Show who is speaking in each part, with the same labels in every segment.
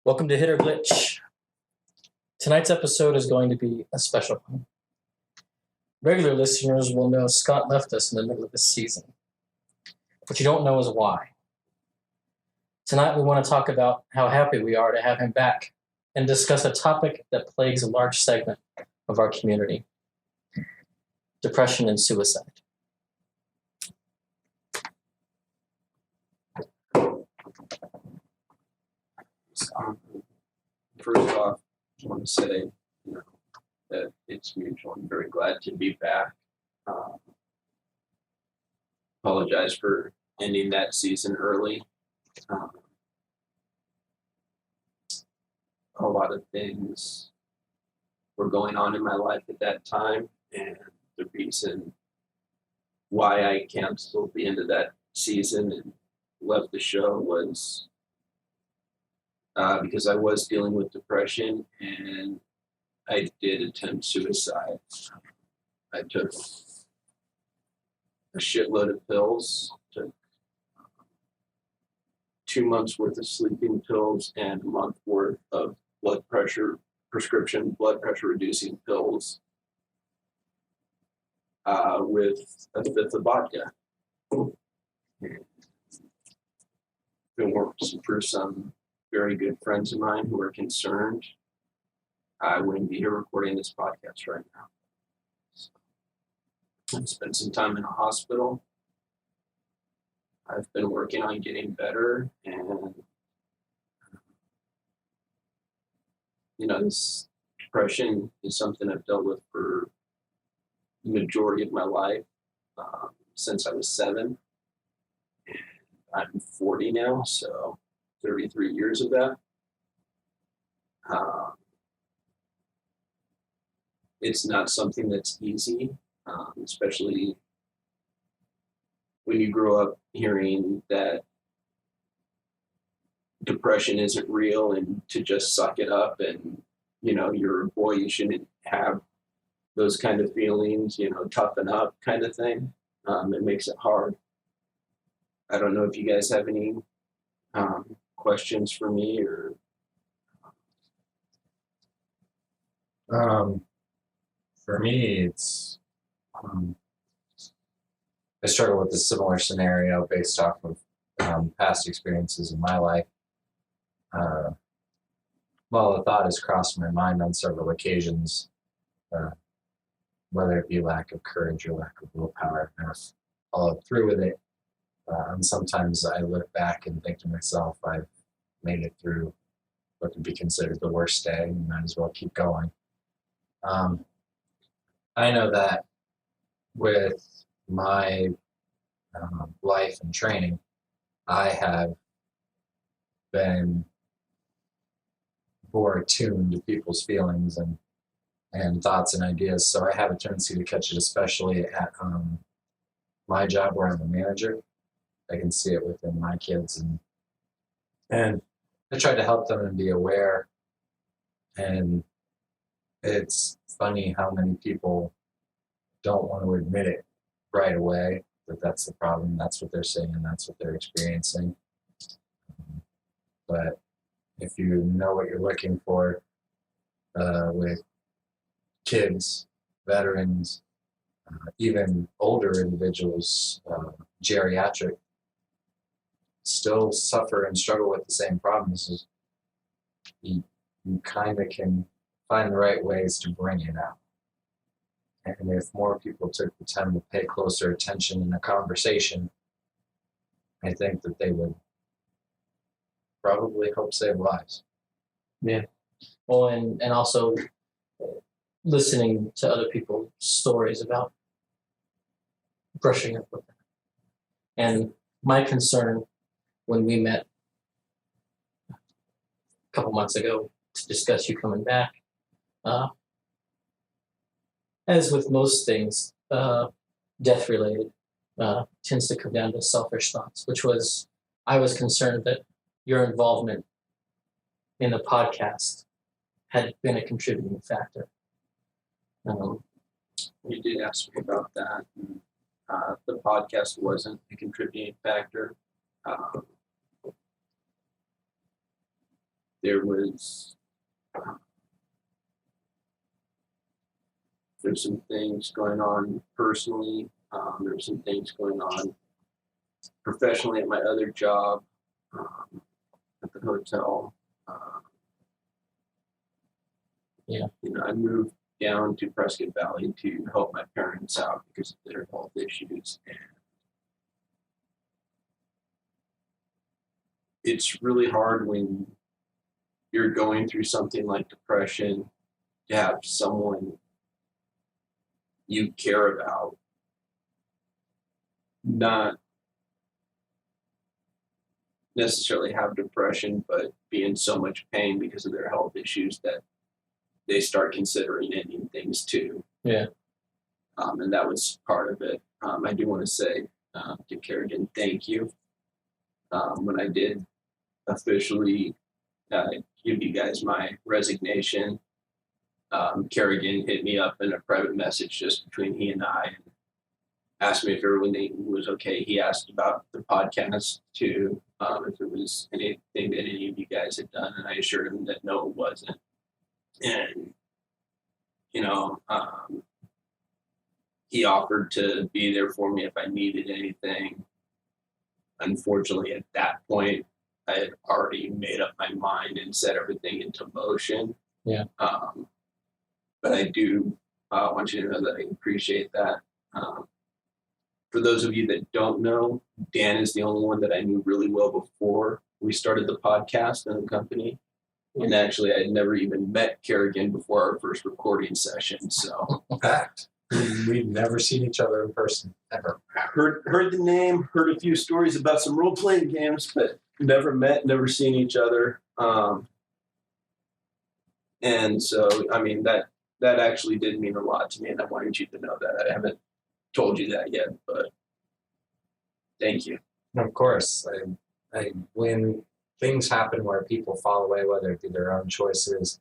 Speaker 1: Welcome to Hit or Glitch. Tonight's episode is going to be a special one. Regular listeners will know Scott left us in the middle of this season. What you don't know is why. Tonight we want to talk about how happy we are to have him back and discuss a topic that plagues a large segment of our community: depression and suicide.
Speaker 2: First off, I want to say, that it's mutual. I'm very glad to be back. Apologize for ending that season early. A lot of things were going on in my life at that time, and the reason why I canceled the end of that season and left the show was because I was dealing with depression, and I did attempt suicide. I took a shitload of pills, took 2 months worth of sleeping pills and a month worth of prescription blood pressure reducing pills with a fifth of vodka. Been working for some very good friends of mine who are concerned. I wouldn't be here recording this podcast right now. So I spent some time in a hospital. I've been working on getting better, and this depression is something I've dealt with for the majority of my life, since I was 7. And I'm 40 now, so 33 years of that. It's not something that's easy, especially when you grow up hearing that depression isn't real and to just suck it up, and you're a boy, you shouldn't have those kind of feelings, toughen up kind of thing. It makes it hard. I don't know if you guys have any questions for me or
Speaker 3: for me, it's I struggle with a similar scenario based off of past experiences in my life. The thought has crossed my mind on several occasions, whether it be lack of courage or lack of willpower. I've followed through with it. And sometimes I look back and think to myself, I've made it through what could be considered the worst day, and might as well keep going. I know that with my life and training, I have been more attuned to people's feelings and thoughts and ideas. So I have a tendency to catch it, especially at my job where I'm a manager. I can see it within my kids, and I try to help them and be aware. And it's funny how many people don't want to admit it right away, that that's the problem, that's what they're saying, and that's what they're experiencing. But if you know what you're looking for with kids, veterans, even older individuals, geriatric, still suffer and struggle with the same problems, you kind of can find the right ways to bring it out. And if more people took the time to pay closer attention in a conversation, I think that they would probably help save lives.
Speaker 1: Yeah. Well, and also listening to other people's stories about brushing up with that. And my concern when we met a couple months ago to discuss you coming back, as with most things, death-related, tends to come down to selfish thoughts, which was, I was concerned that your involvement in the podcast had been a contributing factor.
Speaker 2: You did ask me about that. The podcast wasn't a contributing factor. there was there's some things going on personally. There's some things going on professionally at my other job, at the hotel.
Speaker 1: Yeah.
Speaker 2: I moved down to Prescott Valley to help my parents out because of their health issues. And it's really hard when you're going through something like depression to have someone you care about not necessarily have depression, but be in so much pain because of their health issues that they start considering ending things too.
Speaker 1: Yeah.
Speaker 2: And that was part of it. I do want to say to Kerrigan, thank you. When I did officially give you guys my resignation, Kerrigan hit me up in a private message just between he and I and asked me if everything was okay. He asked about the podcast too, if it was anything that any of you guys had done, and I assured him that no, it wasn't. And, he offered to be there for me if I needed anything. Unfortunately, at that point, I had already made up my mind and set everything into motion.
Speaker 1: Yeah.
Speaker 2: But I do want you to know that I appreciate that. For those of you that don't know, Dan is the only one that I knew really well before we started the podcast and the company. And actually, I had never even met Kerrigan before our first recording session. So,
Speaker 3: Fact. We've never seen each other in person, ever.
Speaker 2: Heard the name, heard a few stories about some role-playing games, but never met, never seen each other. And so, I mean, that actually did mean a lot to me, and I wanted you to know that. I haven't told you that yet, but thank you.
Speaker 3: Of course, when things happen where people fall away, whether it be their own choices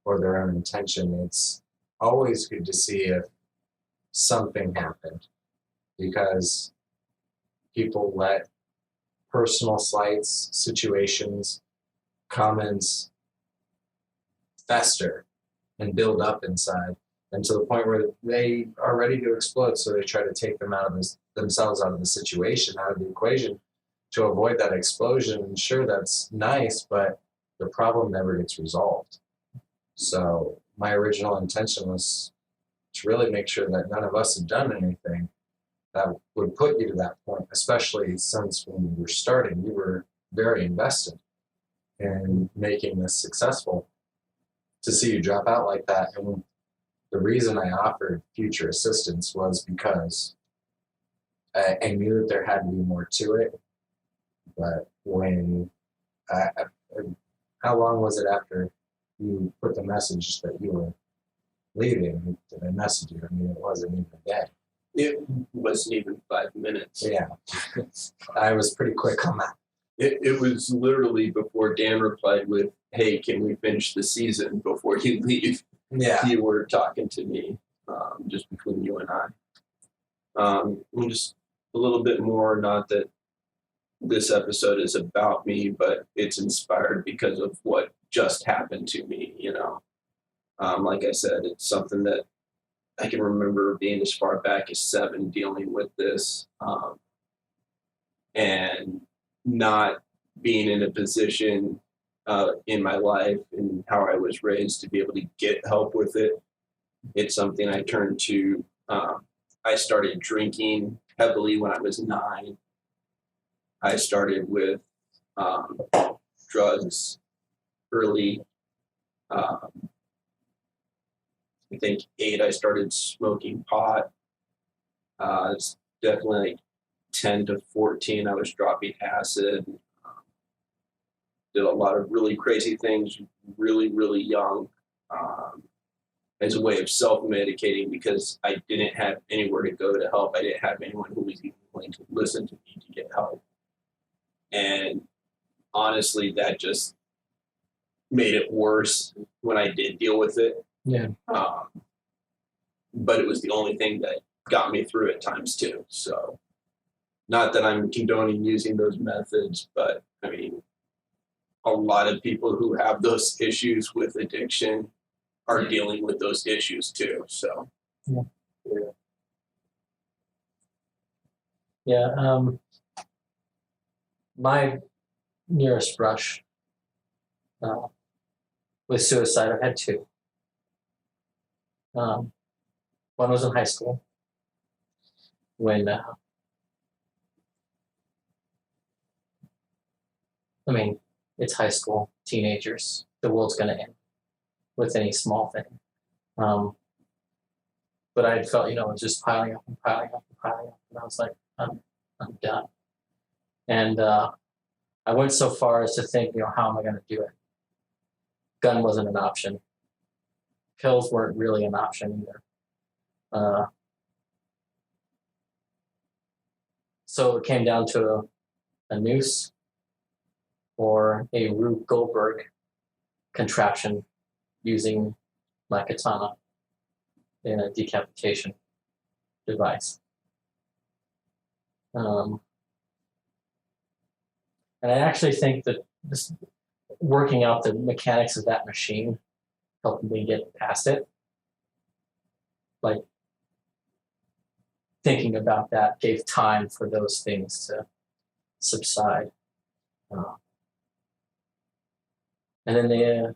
Speaker 3: or their own intention, it's always good to see if something happened, because people let personal slights, situations, comments fester and build up inside, and to the point where they are ready to explode. So they try to take themselves out of the situation, out of the equation, to avoid that explosion. And sure, that's nice, but the problem never gets resolved. So my original intention was to really make sure that none of us had done anything that would put you to that point, especially since when you were starting, you were very invested in making this successful. To see you drop out like that, and the reason I offered future assistance was because I knew that there had to be more to it. But when, how long was it after you put the message that you were leaving? Did I message you? I mean, it wasn't even a day.
Speaker 2: It wasn't even 5 minutes.
Speaker 3: Yeah, I was pretty quick on that.
Speaker 2: It was literally before Dan replied with, "Hey, can we finish the season before you leave?"
Speaker 3: Yeah.
Speaker 2: You were talking to me, just between you and I. Just a little bit more, not that this episode is about me, but it's inspired because of what just happened to me, Like I said, it's something that I can remember being as far back as 7 dealing with this, and not being in a position in my life and how I was raised to be able to get help with it. It's something I turned to. I started drinking heavily when I was 9. I started with drugs early. I think 8, I started smoking pot. It's definitely like 10 to 14, I was dropping acid. Did a lot of really crazy things really, really young, as a way of self-medicating, because I didn't have anywhere to go to help. I didn't have anyone who was even willing to listen to me to get help. And honestly, that just made it worse when I did deal with it.
Speaker 1: Yeah.
Speaker 2: But it was the only thing that got me through at times too. So not that I'm condoning using those methods, but I mean, a lot of people who have those issues with addiction are dealing with those issues too. So,
Speaker 1: my nearest brush with suicide, I've had two. One was in high school when, it's high school, teenagers. The world's going to end with any small thing. But I felt, it was just piling up and piling up and piling up. And I was like, I'm done. And I went so far as to think, how am I going to do it? Gun wasn't an option. Pills weren't really an option either. So it came down to a noose or a Rube Goldberg contraption using my katana in a decapitation device. And I actually think that this, working out the mechanics of that machine helped me get past it. Like, thinking about that gave time for those things to subside. And then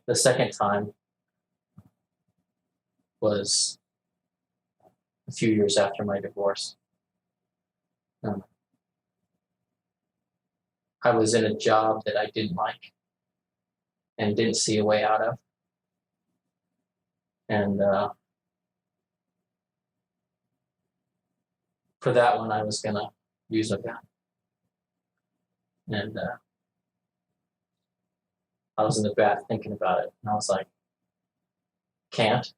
Speaker 1: the second time was a few years after my divorce. I was in a job that I didn't like and didn't see a way out of. And for that one, I was going to use a gun. And I was in the bath thinking about it. And I was like, can't.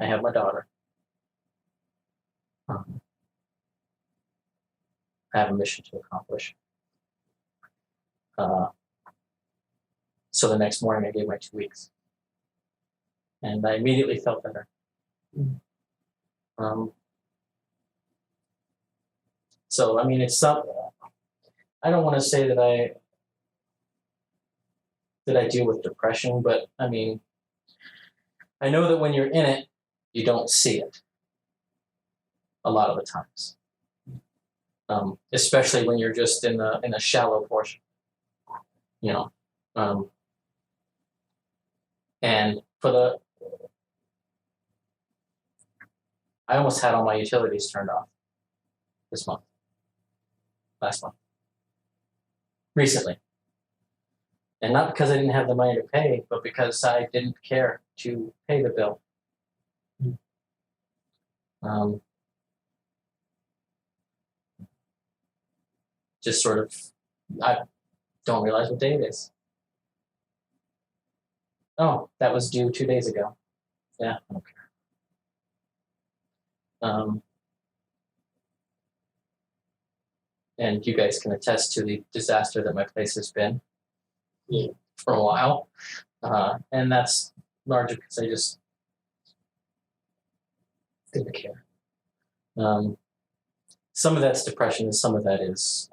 Speaker 1: I have my daughter. I have a mission to accomplish. So the next morning, I gave my 2 weeks. And I immediately felt better. So, it's something. I don't want to say that I deal with depression, but I know that when you're in it, you don't see it a lot of the times, especially when you're just in a shallow portion, and I almost had all my utilities turned off last month, recently. And not because I didn't have the money to pay, but because I didn't care to pay the bill. Just sort of, I don't realize what day it is. Oh, that was due 2 days ago. Yeah, I don't care. And you guys can attest to the disaster that my place has been for a while. And that's largely because I just didn't care. Some of that's depression, and some of that is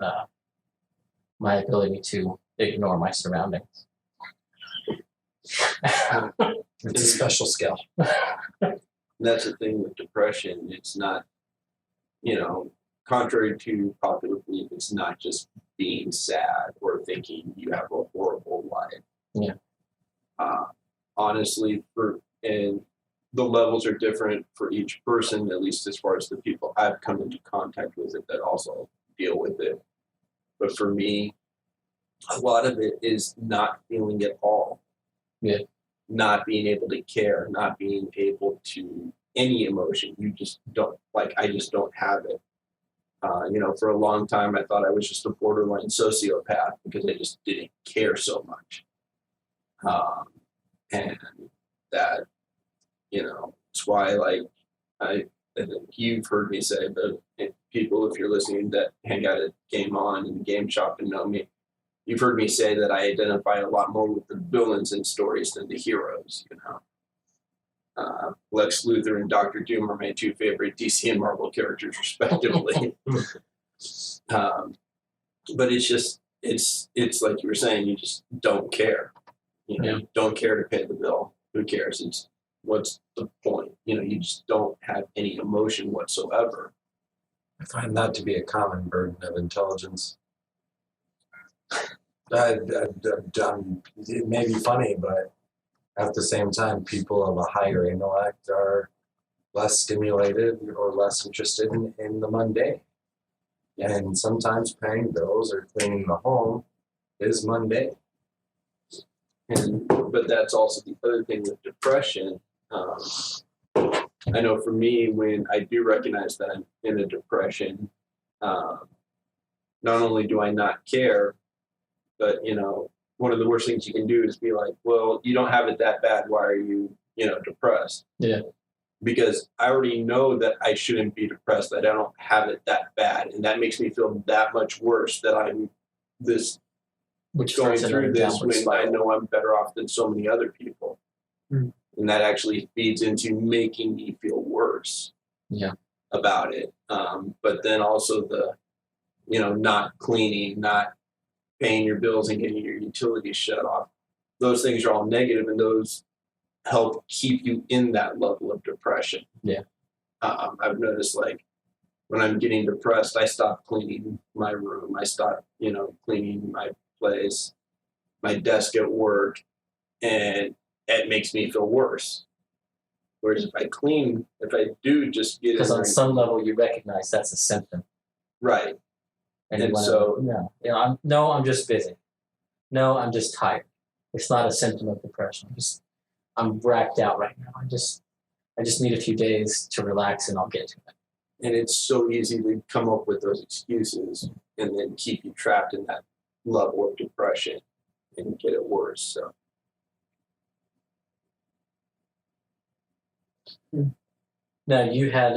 Speaker 1: my ability to ignore my surroundings.
Speaker 3: It's a special skill.
Speaker 2: That's the thing with depression. It's not, contrary to popular belief, it's not just being sad or thinking you have a horrible life.
Speaker 1: Yeah.
Speaker 2: Honestly, and the levels are different for each person, at least as far as the people I've come into contact with it that also deal with it. But for me, a lot of it is not feeling at all.
Speaker 1: Yeah.
Speaker 2: Not being able to care, not being able to any emotion. You just don't, I just don't have it. For a long time, I thought I was just a borderline sociopath because I just didn't care so much. And that, it's why, I think you've heard me say, but people, if you're listening that hang out at Game On and Game Shop and know me, you've heard me say that I identify a lot more with the villains in stories than the heroes, Lex Luthor and Doctor Doom are my two favorite DC and Marvel characters, respectively. But it's just, it's like you were saying, you just don't care. Don't care to pay the bill. Who cares? It's what's the point? You just don't have any emotion whatsoever.
Speaker 3: I find that to be a common burden of intelligence. It may be funny, but at the same time, people of a higher intellect are less stimulated or less interested in the mundane. And sometimes paying bills or cleaning the home is mundane.
Speaker 2: But that's also the other thing with depression. I know for me, when I do recognize that I'm in a depression, not only do I not care, but one of the worst things you can do is be like, well, you don't have it that bad. Why are you, depressed?
Speaker 1: Yeah.
Speaker 2: Because I already know that I shouldn't be depressed, that I don't have it that bad. And that makes me feel that much worse that I'm going through this when I know I'm better off than so many other people.
Speaker 1: Mm.
Speaker 2: And that actually feeds into making me feel worse about it. But then also the, not cleaning, not paying your bills and getting your utilities shut off. Those things are all negative, and those help keep you in that level of depression.
Speaker 1: Yeah.
Speaker 2: I've noticed, like, when I'm getting depressed, I stop cleaning my room. I stop, cleaning my place, my desk at work, and it makes me feel worse. Whereas if I do just get in
Speaker 1: because
Speaker 2: there
Speaker 1: on some level you recognize that's a symptom,
Speaker 2: right.
Speaker 1: and so I'm just busy. No, I'm just tired. It's not a symptom of depression. I'm racked out right now. I just need a few days to relax and I'll get to it.
Speaker 2: And it's so easy to come up with those excuses and then keep you trapped in that level of depression and get it worse. So.
Speaker 1: Now you had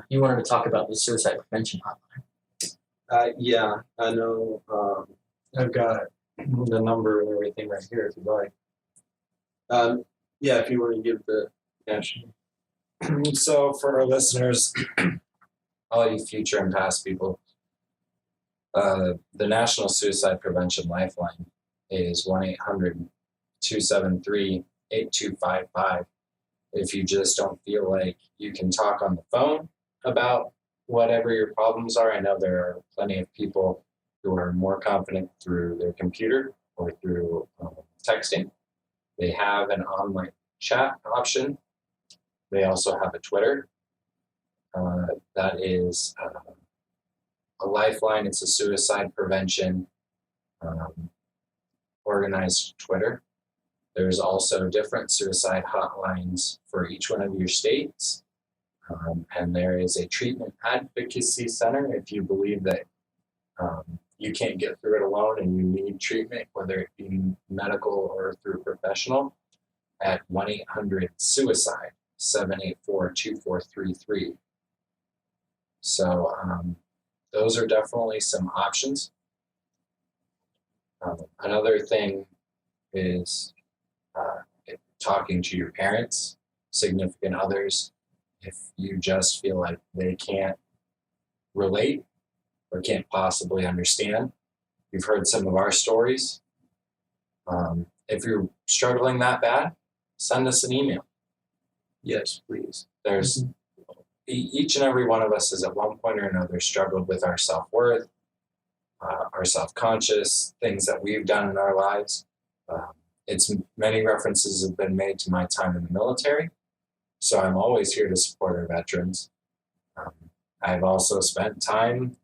Speaker 1: you wanted to talk about the suicide prevention hotline.
Speaker 2: Yeah, I know.
Speaker 3: I've got the number and everything right here if you'd like.
Speaker 2: Yeah, if you want to give the national.
Speaker 3: So for our listeners, all you future and past people, the National Suicide Prevention Lifeline is 1-800-273-8255. If you just don't feel like you can talk on the phone about whatever your problems are, I know there are plenty of people who are more confident through their computer or through texting. They have an online chat option. They also have a Twitter. That is a lifeline. It's a suicide prevention organized Twitter. There's also different suicide hotlines for each one of your states. And there is a treatment advocacy center if you believe that you can't get through it alone and you need treatment, whether it be medical or through professional, at 1-800-SUICIDE, 784-2433. So those are definitely some options. Another thing is talking to your parents, significant others, if you just feel like they can't relate or can't possibly understand. You've heard some of our stories. If you're struggling that bad, send us an email.
Speaker 2: Yes, please.
Speaker 3: There's each and every one of us has at one point or another struggled with our self-worth, our self-conscious, things that we've done in our lives. Many references have been made to my time in the military, so I'm always here to support our veterans. I've also spent time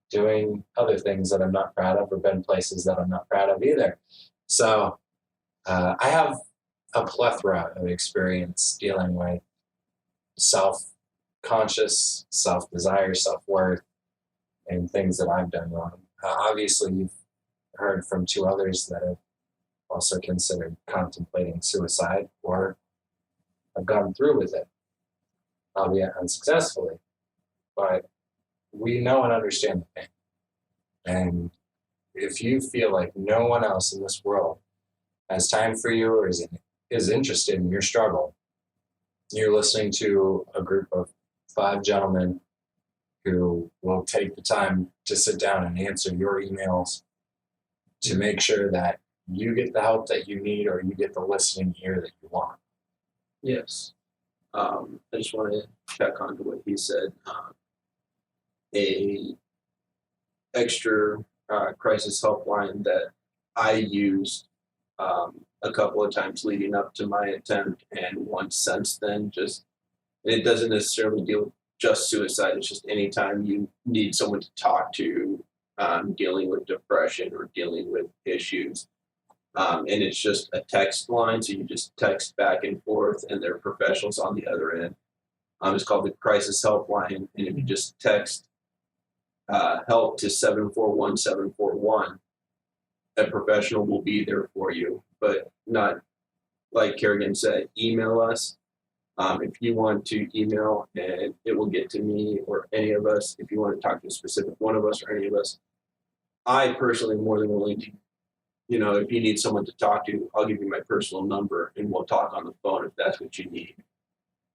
Speaker 3: doing other things that I'm not proud of, or been places that I'm not proud of either. So I have a plethora of experience dealing with self-conscious, self-desire, self-worth, and things that I've done wrong. Obviously, you've heard from two others that have also considered contemplating suicide or have gone through with it, albeit unsuccessfully. But we know and understand the pain. And if you feel like no one else in this world has time for you or is interested in your struggle, you're listening to a group of 5 gentlemen who will take the time to sit down and answer your emails to make sure that you get the help that you need or you get the listening ear that you want.
Speaker 2: Yes. I just want to check on to what he said. A extra crisis helpline that I used a couple of times leading up to my attempt, and once since then, just it doesn't necessarily deal with just suicide. It's just anytime you need someone to talk to, dealing with depression or dealing with issues. And it's just a text line, so you just text back and forth, and there are professionals on the other end. It's called the Crisis Helpline, and if you just text help to 741-741, a professional will be there for you, but not like Kerrigan said, email us. If you want to email, and it will get to me or any of us. If you want to talk to a specific one of us or any of us, I personally am more than willing to, if you need someone to talk to, I'll give you my personal number and we'll talk on the phone if that's what you need.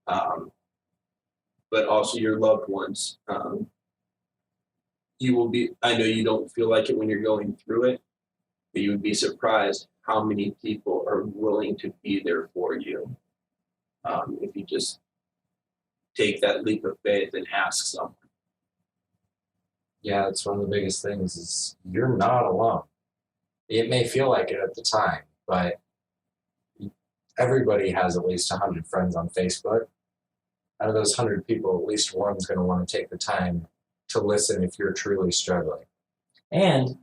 Speaker 2: But also your loved ones. You will be, I know you don't feel like it when you're going through it, but you would be surprised how many people are willing to be there for you. If you just take that leap of faith and ask someone.
Speaker 3: Yeah, it's one of the biggest things is you're not alone. It may feel like it at the time, but everybody has at least 100 friends on Facebook. Out of those 100 people, at least one's going to want to take the time to listen if you're truly struggling.
Speaker 1: And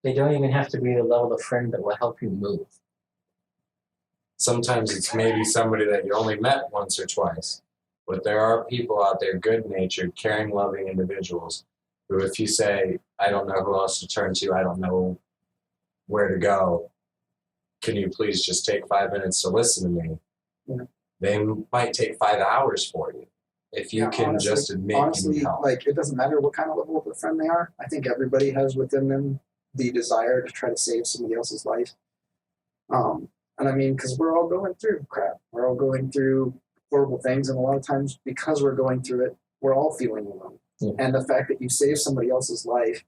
Speaker 1: they don't even have to be the level of friend that will help you move.
Speaker 3: Sometimes it's maybe somebody that you only met once or twice, but there are people out there, good-natured, caring, loving individuals, who if you say, I don't know who else to turn to, I don't know where to go, can you please just take 5 minutes to listen to me?
Speaker 4: Yeah.
Speaker 3: They might take 5 hours for you. If you can
Speaker 4: honestly,
Speaker 3: just admit you need help.
Speaker 4: like it doesn't matter what kind of level of a friend they are. I think everybody has within them the desire to try to save somebody else's life. And I mean, because we're all going through crap. We're all going through horrible things. And a lot of times because we're going through it, we're all feeling alone.
Speaker 1: Yeah.
Speaker 4: And the fact that you save somebody else's life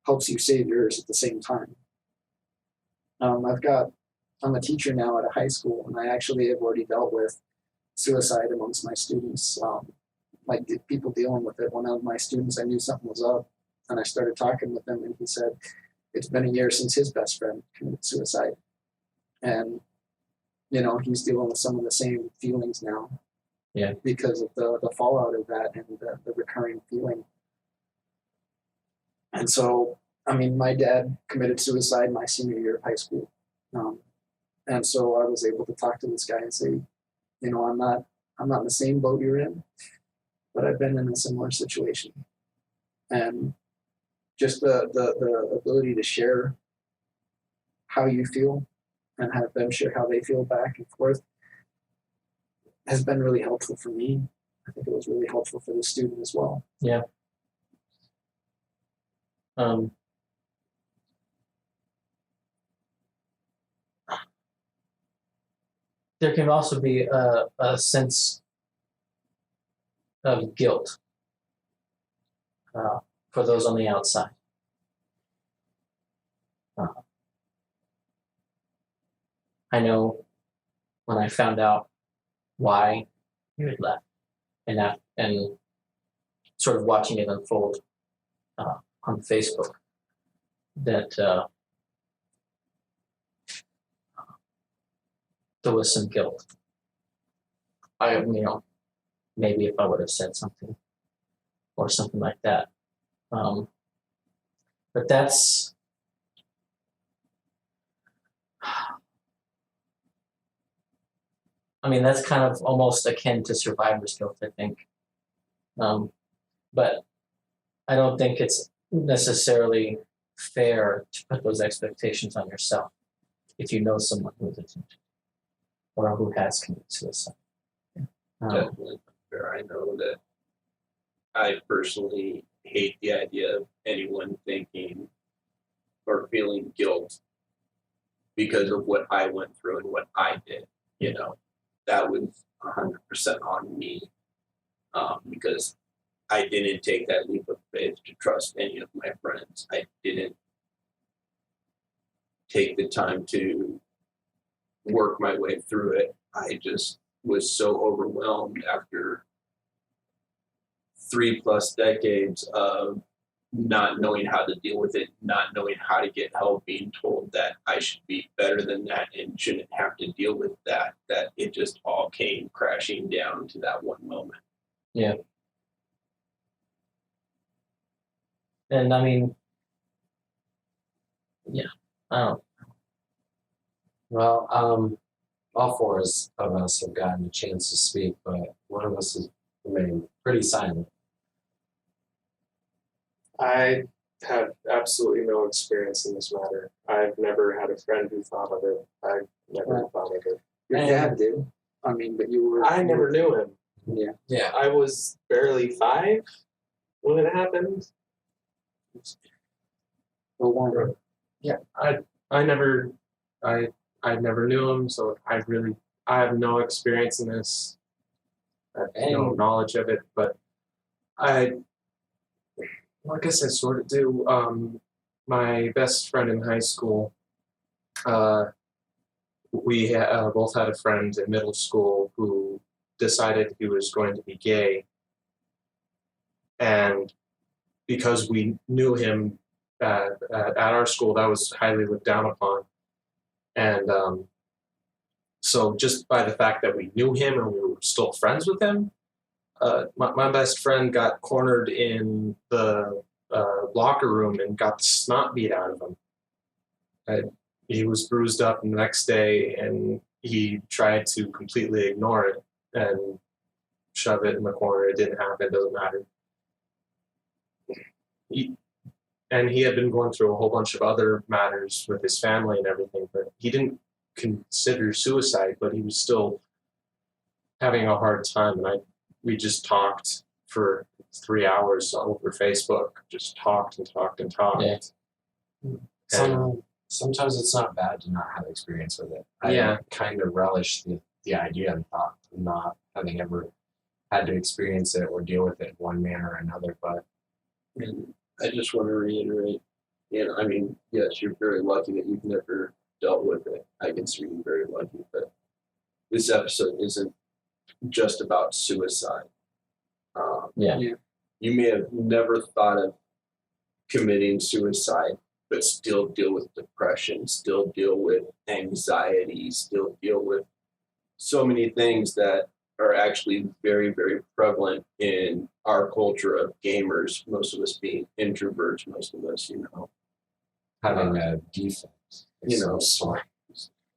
Speaker 4: helps you save yours at the same time. I'm a teacher now at a high school, and I actually have already dealt with suicide amongst my students, like people dealing with it. One of my students, I knew something was up, and I started talking with him, and he said it's been a year since his best friend committed suicide. And, he's dealing with some of the same feelings now.
Speaker 1: Yeah.
Speaker 4: Because of the fallout of that and the recurring feeling. And so, I mean, my dad committed suicide my senior year of high school. And so I was able to talk to this guy and say, I'm not in the same boat you're in, but I've been in a similar situation. And just the ability to share how you feel and have them share how they feel back and forth has been really helpful for me. I think it was really helpful for the student as well.
Speaker 1: Yeah. There can also be a sense of guilt for those on the outside. I know when I found out why you had left, and sort of watching it unfold on Facebook, that there was some guilt. Maybe if I would have said something or something like that. But that's kind of almost akin to survivor's guilt, I think. But I don't think it's necessarily fair to put those expectations on yourself if you know someone who is attempted or who has committed suicide.
Speaker 2: Definitely fair. I know that I personally hate the idea of anyone thinking or feeling guilt because of what I went through and what I did. That was 100% on me, because I didn't take that leap of faith to trust any of my friends. I didn't take the time to work my way through it. I just was so overwhelmed after 3+ decades of not knowing how to deal with it, not knowing how to get help, being told that I should be better than that and shouldn't have to deal with that, that it just all came crashing down to that one moment.
Speaker 1: Yeah. And I mean, yeah, I don't.
Speaker 3: Well, all four of us have gotten a chance to speak, but one of us has remained pretty silent.
Speaker 5: I have absolutely no experience in this matter. I've never had a friend who thought of it. I've never thought of it.
Speaker 4: Your
Speaker 5: And
Speaker 4: dad did. I mean, but you were.
Speaker 5: I never knew him.
Speaker 4: Yeah.
Speaker 3: Yeah.
Speaker 5: I was barely 5 when it happened.
Speaker 4: Go on.
Speaker 5: Yeah, I never knew him, so I have no experience in this. I have no knowledge of it, but I guess I sort of do. My best friend in high school, we both had a friend in middle school who decided he was going to be gay, and because we knew him at our school, that was highly looked down upon. And so just by the fact that we knew him and we were still friends with him, my best friend got cornered in the locker room and got the snot beat out of him. He was bruised up the next day, and he tried to completely ignore it and shove it in the corner. It didn't happen. It doesn't matter. He had been going through a whole bunch of other matters with his family and everything, but he didn't consider suicide, but he was still having a hard time. And we just talked for 3 hours over Facebook, just talked and talked and talked.
Speaker 1: Yeah.
Speaker 3: Sometimes it's not bad to not have experience with it.
Speaker 5: Yeah.
Speaker 3: I kind of relish the idea and thought of not having ever had to experience it or deal with it in one manner or another, but
Speaker 2: And I just want to reiterate, I mean, yes, you're very lucky that you've never dealt with it. I consider you very lucky, but this episode isn't just about suicide.
Speaker 1: Yeah.
Speaker 2: You may have never thought of committing suicide, but still deal with depression, still deal with anxiety, still deal with so many things that are actually very, very prevalent in our culture of gamers, most of us being introverts, most of us,
Speaker 3: having a defect of some sort.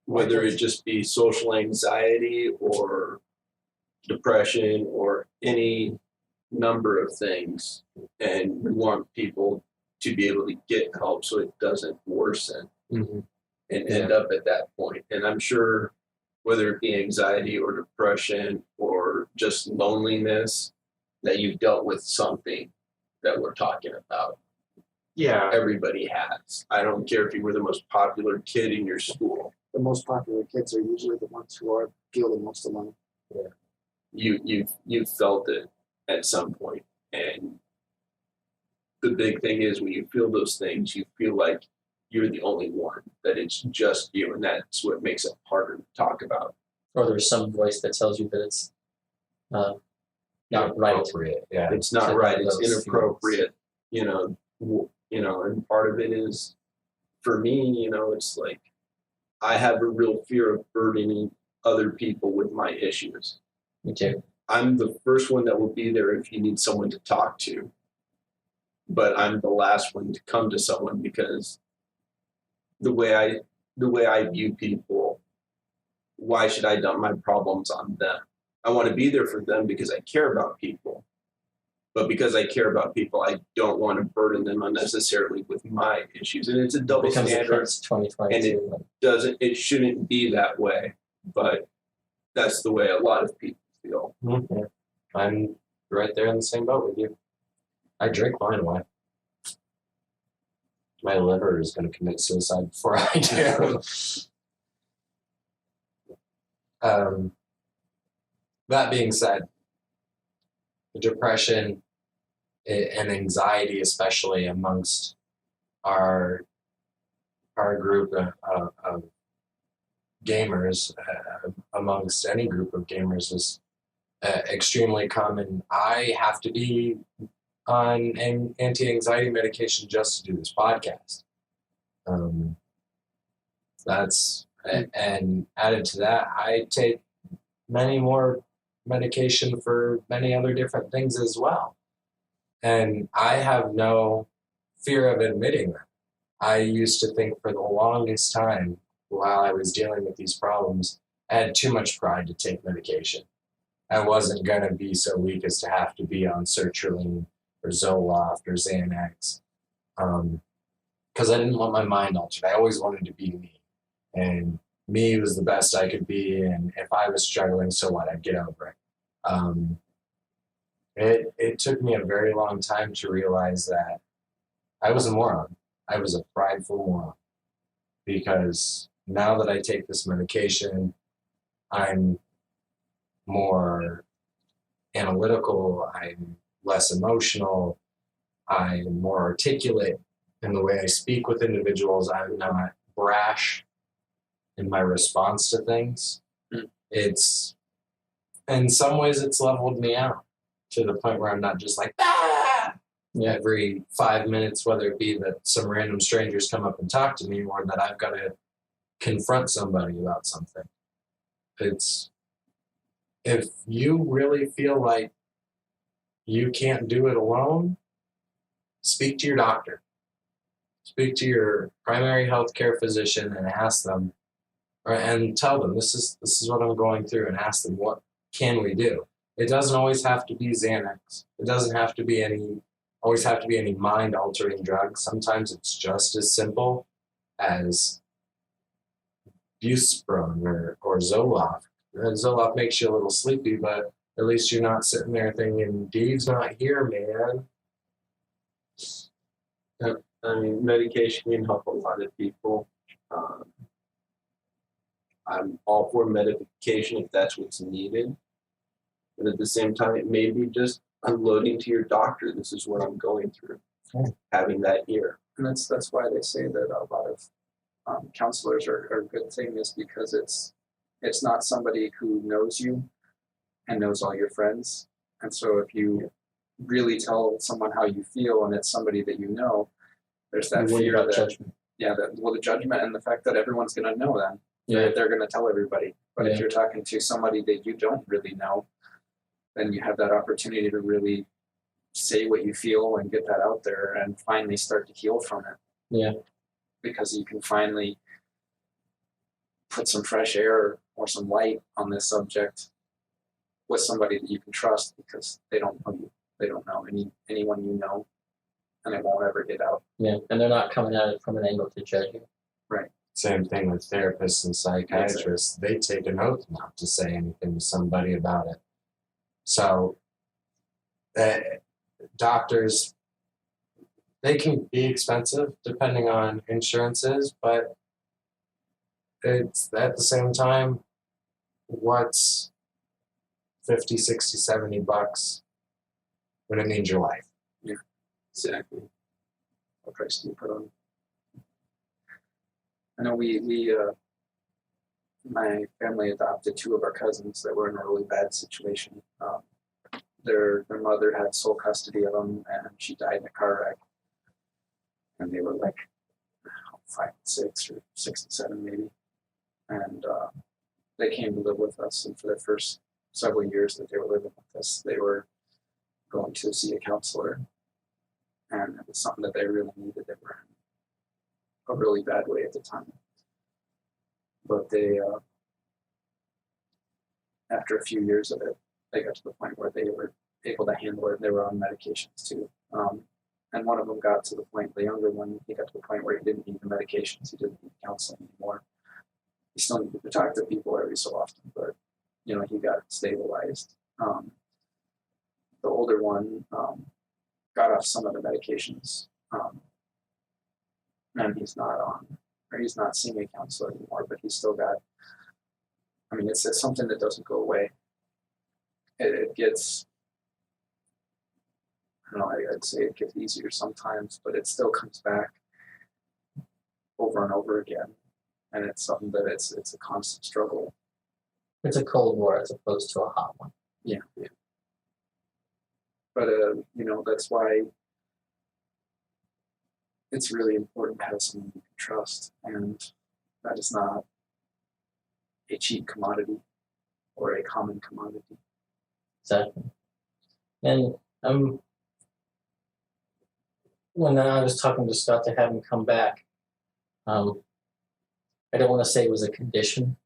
Speaker 2: whether it just be social anxiety or depression or any number of things. And we want people to be able to get help so it doesn't worsen
Speaker 3: Mm-hmm.
Speaker 2: and end up at that point. And I'm sure whether it be anxiety or depression or just loneliness, that you've dealt with something that we're talking about.
Speaker 5: Yeah.
Speaker 2: Everybody has. I don't care if you were the most popular kid in your school.
Speaker 4: The most popular kids are usually the ones who feel the most alone.
Speaker 2: You've felt it at some point. And the big thing is when you feel those things, you feel like you're the only one, that it's just you, and that's what makes it harder to talk about.
Speaker 1: Or there's some voice that tells you that it's not right.
Speaker 3: Appropriate. Yeah.
Speaker 2: It's not
Speaker 1: To
Speaker 2: right.
Speaker 1: have
Speaker 2: It's
Speaker 1: those
Speaker 2: inappropriate. And part of it is, for me, it's like I have a real fear of burdening other people with my issues.
Speaker 1: Me too.
Speaker 2: I'm the first one that will be there if you need someone to talk to, but I'm the last one to come to someone because the way I view people, why should I dump my problems on them? I want to be there for them because I care about people. But because I care about people, I don't want to burden them unnecessarily with my issues. And it's a double
Speaker 1: Becomes a
Speaker 2: standard.
Speaker 1: curse 2022.
Speaker 2: It shouldn't be that way, but that's the way a lot of people feel.
Speaker 3: Mm-hmm. I'm right there in the same boat with you. I drink mine away. My liver is going to commit suicide before I do. That being said, the depression, and anxiety, especially amongst our group of gamers, amongst any group of gamers, is extremely common. I have to be on an anti-anxiety medication just to do this podcast. And added to that, I take many more medication for many other different things as well. And I have no fear of admitting that. I used to think for the longest time while I was dealing with these problems, I had too much pride to take medication. I wasn't going to be so weak as to have to be on sertraline or Zoloft or Xanax, because I didn't want my mind altered. I always wanted to be me, and me was the best I could be, and if I was struggling, so what? I'd get over it. It took me a very long time to realize that I was a moron. I was a prideful moron, because now that I take this medication, I'm more analytical, I'm less emotional, I'm more articulate in the way I speak with individuals. I'm not brash in my response to things. It's, in some ways, it's leveled me out to the point where I'm not just like, every 5 minutes, whether it be that some random strangers come up and talk to me or that I've got to confront somebody about something. It's, if you really feel like you can't do it alone, speak to your doctor. Speak to your primary health care physician and ask them, and tell them this is what I'm going through, and ask them, what can we do? It doesn't always have to be Xanax. It doesn't have to be always have to be any mind altering drug. Sometimes it's just as simple as Buspirone or Zoloft. Zoloft makes you a little sleepy, but at least you're not sitting there thinking, Dave's not here, man.
Speaker 2: I mean, medication can help a lot of people. I'm all for medication if that's what's needed. But at the same time, it may be just unloading to your doctor, this is what I'm going through. Having that ear.
Speaker 4: And that's why they say that a lot of counselors are a good thing, is because it's not somebody who knows you and knows all your friends. And so if you really tell someone how you feel and it's somebody that you know, there's that fear that
Speaker 1: judgment.
Speaker 4: Yeah, the judgment and the fact that everyone's going to know them.
Speaker 1: Yeah.
Speaker 4: They're going to tell everybody. But if you're talking to somebody that you don't really know, then you have that opportunity to really say what you feel and get that out there and finally start to heal from it.
Speaker 1: Yeah.
Speaker 4: Because you can finally put some fresh air or some light on this subject with somebody that you can trust, because they don't know you. They don't know anyone you know, and it won't ever get out.
Speaker 1: Yeah, and they're not coming at it from an angle to judge you.
Speaker 4: Right.
Speaker 3: Same thing with therapists and psychiatrists. They take an oath not to say anything to somebody about it. So doctors, they can be expensive depending on insurances, but it's at the same time, what's 50, 60, 70 bucks when it means your life?
Speaker 4: Yeah, exactly. What price do you put on? I know my family adopted two of our cousins that were in a really bad situation. Their mother had sole custody of them, and she died in a car wreck. And they were like 5 and 6 or 6 and 7 maybe. And they came to live with us, and for the first several years that they were living with us, they were going to see a counselor. And it was something that they really needed. They were in a really bad way at the time. But they, after a few years of it, they got to the point where they were able to handle it. They were on medications too. And one of them got to the point, the younger one, he got to the point where he didn't need the medications. He didn't need counseling anymore. He still needed to talk to people every so often, but, he got stabilized. The older one got off some of the medications, and he's not seeing a counselor anymore, but he's still got, it's something that doesn't go away. It gets, I don't know, I'd say it gets easier sometimes, but it still comes back over and over again. And it's something that it's a constant struggle.
Speaker 1: It's a cold war as opposed to a hot one.
Speaker 4: Yeah. But that's why it's really important to have someone you can trust, and that is not a cheap commodity or a common commodity.
Speaker 1: Exactly. And when I was talking to Scott to have him come back, I don't want to say it was a condition,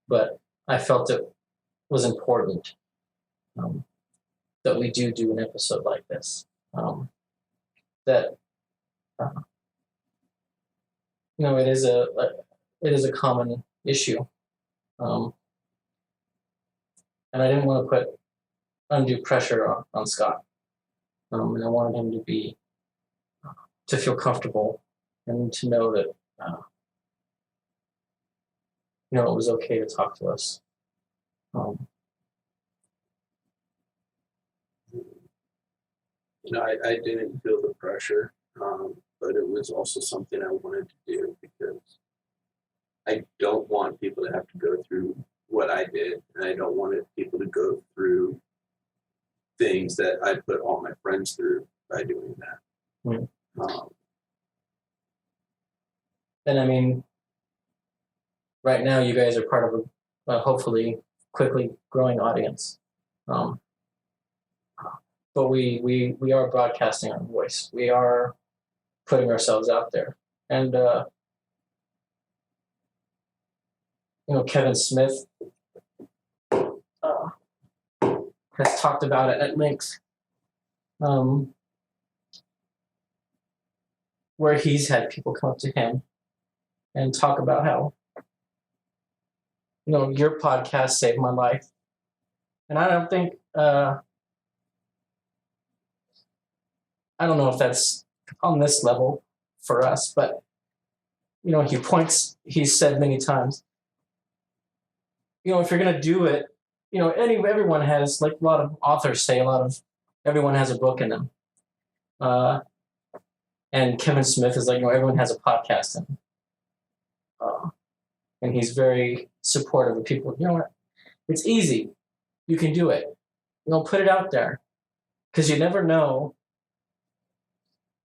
Speaker 1: but I felt it was important that we do an episode like this. That it is a common issue, and I didn't want to put undue pressure on Scott, and I wanted him to feel comfortable and to know that it was okay to talk to us.
Speaker 2: I didn't feel the pressure, but it was also something I wanted to do because I don't want people to have to go through what I did, and I don't want people to go through things that I put all my friends through by doing that.
Speaker 1: Mm.
Speaker 2: And
Speaker 1: I mean, right now you guys are part of a hopefully quickly growing audience. But we are broadcasting our voice. We are putting ourselves out there. And, Kevin Smith has talked about it at length, where he's had people come up to him and talk about how, your podcast saved my life. And I don't think, I don't know if that's on this level for us, but, he's said many times, if you're going to do it, everyone has, like a lot of authors say, everyone has a book in them. And Kevin Smith is like, everyone has a podcast in them. And he's very supportive of people. You know what? It's easy. You can do it. Put it out there. Because you never know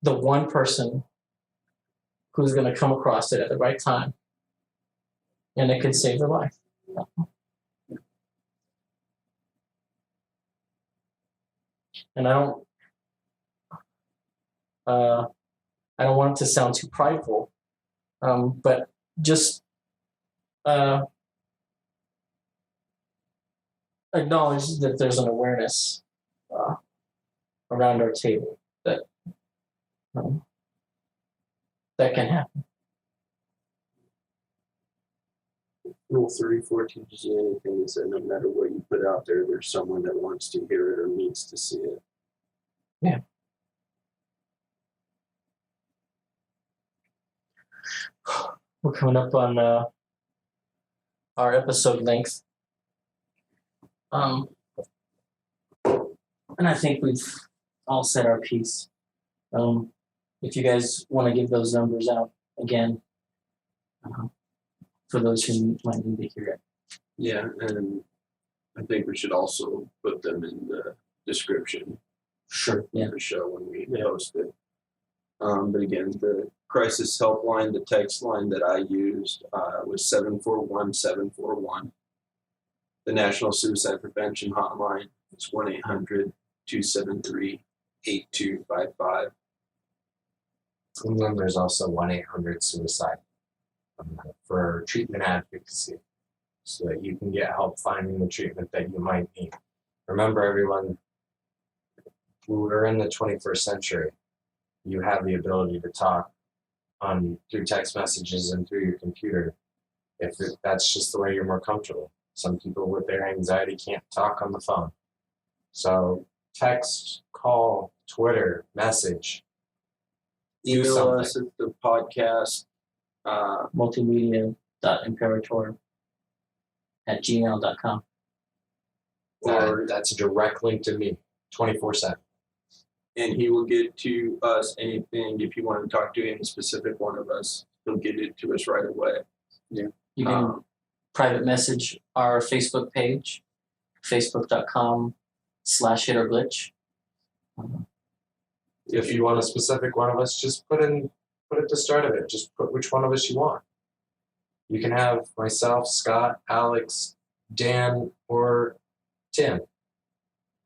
Speaker 1: the one person who's going to come across it at the right time. And it could save their life. And I don't want it to sound too prideful, but just acknowledge that there's an awareness around our table that that can happen.
Speaker 2: Rule 34 teaches you anything is that no matter what you put out there, there's someone that wants to hear it or needs to see it.
Speaker 1: Yeah. We're coming up on our episode length. And I think we've all said our piece. If you guys want to give those numbers out again, for those who might need to hear it.
Speaker 2: Yeah, and I think we should also put them in the description.
Speaker 1: Sure. Yeah.
Speaker 2: Of the show when we post it. But again, the crisis helpline, the text line that I used was 741-741. The National Suicide Prevention Hotline is 1-800-273-8255.
Speaker 3: And then there's also 1-800-SUICIDE for treatment advocacy, so that you can get help finding the treatment that you might need. Remember, everyone, we're in the 21st century. You have the ability to talk through text messages and through your computer if that's just the way you're more comfortable. Some people with their anxiety can't talk on the phone. So text, call, Twitter, message.
Speaker 2: Email us at the podcast.
Speaker 1: multimedia.imperator@gmail.com.
Speaker 3: That's a direct link to me, 24/7.
Speaker 2: and he will get to us anything. If you want to talk to any specific one of us, he'll get it to us right away.
Speaker 1: You can private message our Facebook page, facebook.com/hitorglitch.
Speaker 5: If you want a specific one of us, just put at the start of it. Just put which one of us you want. You can have myself, Scott, Alex, Dan, or Tim.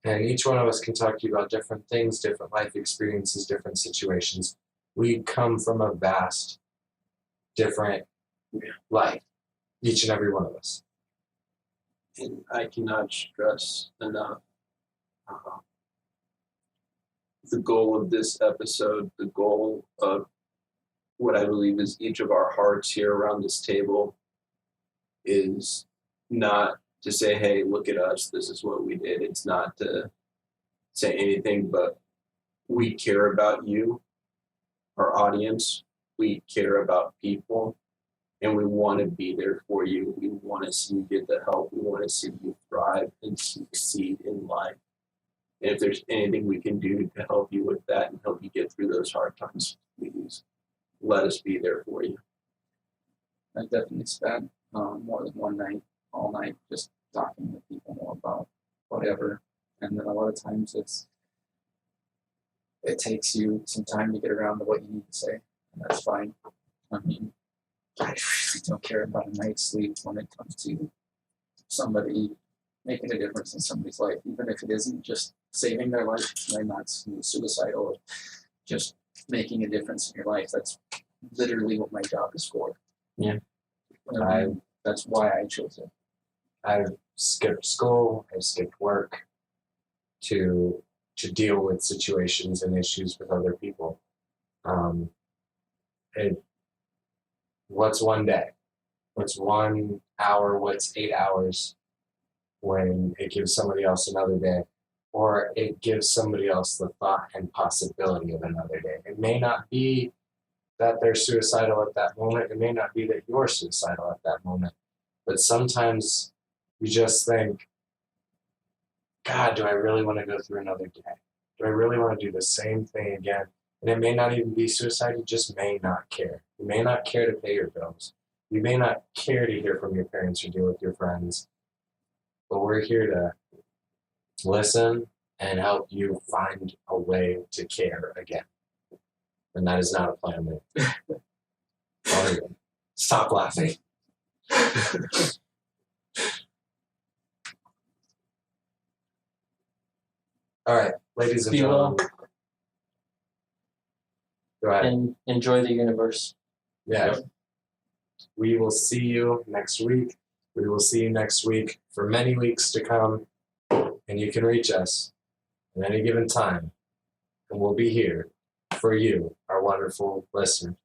Speaker 5: And each one of us can talk to you about different things, different life experiences, different situations. We come from a vast, different life, each and every one of us.
Speaker 2: And I cannot stress enough the goal of this episode, the goal of what I believe is each of our hearts here around this table is not to say, hey, look at us, this is what we did. It's not to say anything, but we care about you, our audience. We care about people, and we want to be there for you. We want to see you get the help. We want to see you thrive and succeed in life. And if there's anything we can do to help you with that and help you get through those hard times, please let us be there for you.
Speaker 4: I definitely spent more than one night, all night, just talking to people more about whatever. And then a lot of times it takes you some time to get around to what you need to say, and that's fine. I mean, I really don't care about a night's sleep when it comes to somebody making a difference in somebody's life, even if it isn't just saving their life, they're not suicidal, or just making a difference in your life. That's literally what my job is for.
Speaker 1: Yeah.
Speaker 4: That's why I chose it.
Speaker 3: I've skipped school, I've skipped work to deal with situations and issues with other people. What's one day? What's 1 hour? What's 8 hours when it gives somebody else another day? Or it gives somebody else the thought and possibility of another day. It may not be that they're suicidal at that moment. It may not be that you're suicidal at that moment. But sometimes you just think, God, do I really want to go through another day? Do I really want to do the same thing again? And it may not even be suicide. You just may not care. You may not care to pay your bills. You may not care to hear from your parents or deal with your friends. But we're here to listen and help you find a way to care again. And that is not a plan move. Stop laughing. All right, ladies and
Speaker 1: Be well.
Speaker 3: gentlemen. Go ahead.
Speaker 1: And enjoy the universe.
Speaker 3: Yeah. We will see you next week. We will see you next week for many weeks to come. And you can reach us at any given time. And we'll be here for you, our wonderful listeners.